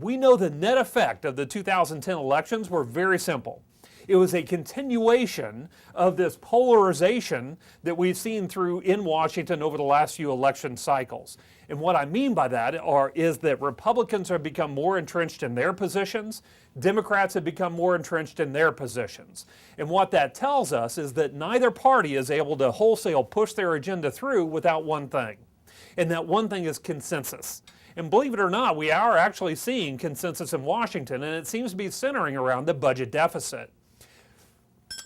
We know the net effect of the 2010 elections were very simple. It was a continuation of this polarization that we've seen in Washington over the last few election cycles. And what I mean by that is that Republicans have become more entrenched in their positions, Democrats have become more entrenched in their positions. And what that tells us is that neither party is able to wholesale push their agenda through without one thing. And that one thing is consensus. And believe it or not, we are actually seeing consensus in Washington, and it seems to be centering around the budget deficit.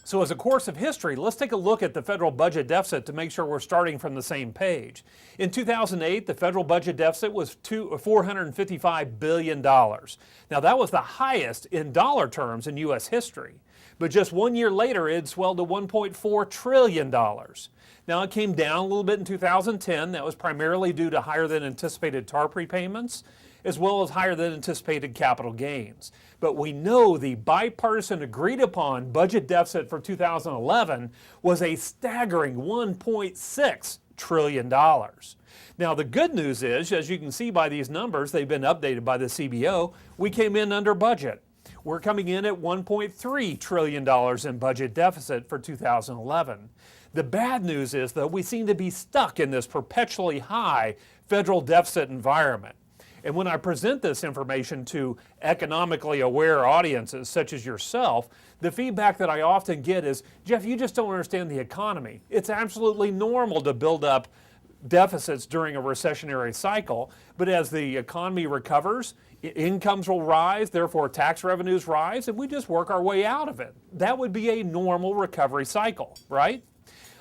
So as a course of history, let's take a look at the federal budget deficit to make sure we're starting from the same page. In 2008, the federal budget deficit was $455 billion. Now that was the highest in dollar terms in U.S. history. But just 1 year later, it swelled to $1.4 trillion. Now it came down a little bit in 2010. That was primarily due to higher than anticipated TARP repayments, as well as higher than anticipated capital gains. But we know the bipartisan agreed upon budget deficit for 2011 was a staggering $1.6 trillion. Now the good news is, as you can see by these numbers, they've been updated by the CBO, we came in under budget. We're coming in at $1.3 trillion in budget deficit for 2011. The bad news is, though, we seem to be stuck in this perpetually high federal deficit environment. And when I present this information to economically aware audiences such as yourself, the feedback that I often get is, Jeff, you just don't understand the economy. It's absolutely normal to build up deficits during a recessionary cycle, but as the economy recovers, incomes will rise, therefore tax revenues rise, and we just work our way out of it. That would be a normal recovery cycle, right?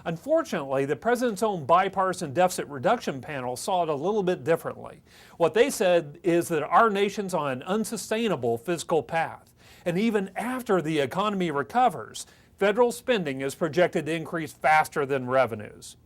Unfortunately, the President's own bipartisan deficit reduction panel saw it a little bit differently. What they said is that our nation's on an unsustainable fiscal path, and even after the economy recovers, federal spending is projected to increase faster than revenues.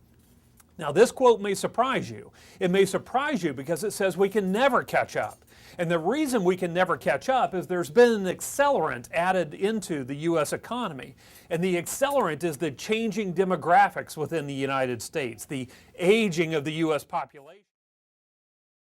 Now, this quote may surprise you. It may surprise you because it says we can never catch up. And the reason we can never catch up is there's been an accelerant added into the U.S. economy. And the accelerant is the changing demographics within the United States, the aging of the U.S. population.